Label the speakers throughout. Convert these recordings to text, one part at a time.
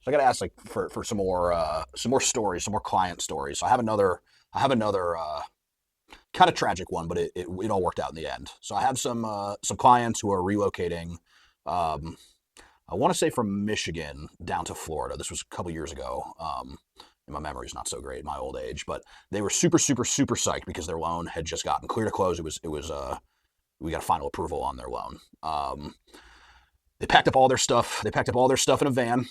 Speaker 1: So I got to ask like for some more stories, some more client stories. So I have another kind of tragic one, but it all worked out in the end. So I have some clients who are relocating. Um, I want to say from Michigan down to Florida. This was a couple years ago. And my memory's not so great, my old age, but they were super, super, super psyched because their loan had just gotten clear to close. It was we got a final approval on their loan. They packed up all their stuff. They packed up all their stuff in a van.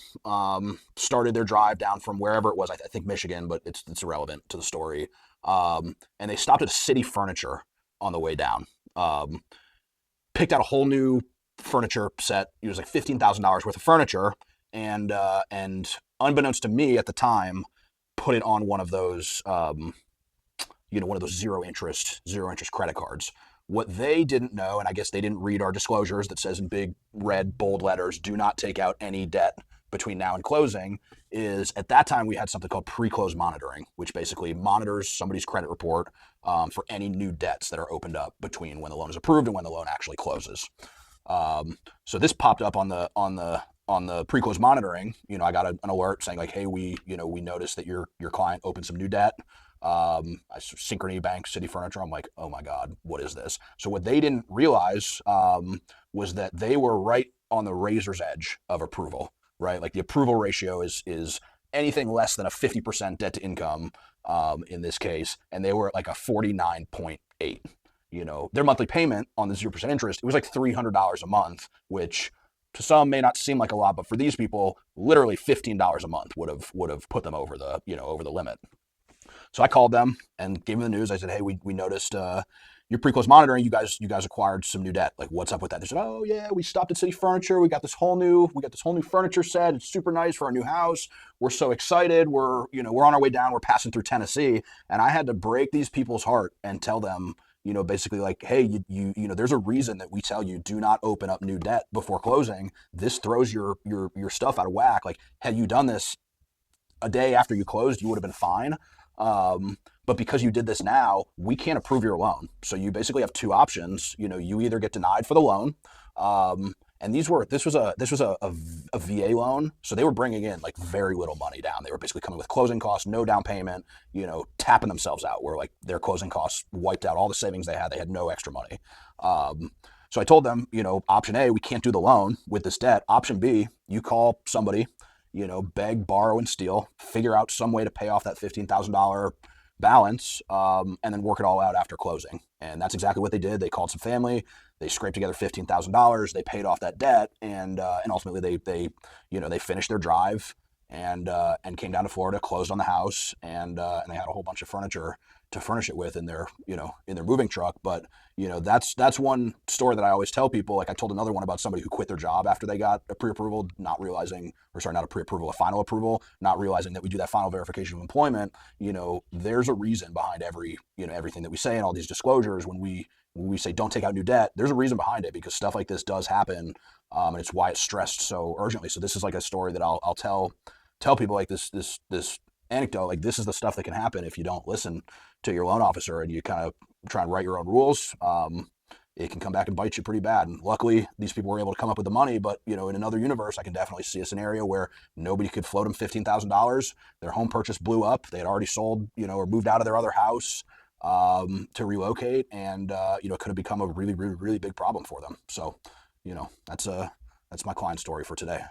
Speaker 1: Started their drive down from wherever it was. I think Michigan, but it's irrelevant to the story. And they stopped at City Furniture on the way down. Um, Picked out a whole new furniture set. It was like $15,000 worth of furniture, and unbeknownst to me at the time, put it on one of those one of those zero interest credit cards. What they didn't know, and I guess they didn't read our disclosures that says in big red bold letters, do not take out any debt between now and closing, is at that time we had something called pre-close monitoring, which basically monitors somebody's credit report for any new debts that are opened up between when the loan is approved and when the loan actually closes. So this popped up on the pre-close monitoring. I got an alert saying like, hey, we noticed that your client opened some new debt. Synchrony Bank, City Furniture. I'm like, oh my God, what is this? So what they didn't realize was that they were right on the razor's edge of approval, right? Like the approval ratio is anything less than a 50% debt to income in this case, and they were at like a 49.8. Their monthly payment on the 0% interest, it was like $300 a month, which to some may not seem like a lot, but for these people, literally $15 a month would have put them over the limit. So I called them and gave them the news. I said, hey, we noticed your pre-close monitoring. You guys acquired some new debt. Like, what's up with that? They said, oh yeah, we stopped at City Furniture. We got this whole new furniture set. It's super nice for our new house. We're so excited. We're on our way down. We're passing through Tennessee, and I had to break these people's heart and tell them, basically like, hey, there's a reason that we tell you do not open up new debt before closing. This throws your stuff out of whack. Like, had you done this a day after you closed, you would have been fine. But because you did this now, we can't approve your loan. So you basically have two options. You either get denied for the loan, and this was a VA loan, so they were bringing in like very little money down. They were basically coming with closing costs, no down payment, tapping themselves out. Where like their closing costs wiped out all the savings they had. They had no extra money. So I told them, option A, we can't do the loan with this debt. Option B, you call somebody, beg, borrow, and steal, figure out some way to pay off that $15,000 balance, and then work it all out after closing. And that's exactly what they did. They called some family, they scraped together $15,000, they paid off that debt, and ultimately they finished their drive and came down to Florida, closed on the house, and they had a whole bunch of furniture to furnish it with in their moving truck. But that's one story that I always tell people. Like I told another one about somebody who quit their job after they got a pre-approval, not realizing, or sorry, not a pre-approval, a final approval, not realizing that we do that final verification of employment. There's a reason behind everything that we say in all these disclosures. When we say don't take out new debt, there's a reason behind it, because stuff like this does happen, and it's why it's stressed so urgently. So this is like a story that I'll tell people, like this anecdote. Like, this is the stuff that can happen if you don't listen to your loan officer and you kind of try and write your own rules. It can come back and bite you pretty bad. And luckily, these people were able to come up with the money. But in another universe, I can definitely see a scenario where nobody could float them $15,000. Their home purchase blew up. They had already sold, or moved out of their other house to relocate, and it could have become a really, really, really big problem for them. So, that's my client story for today.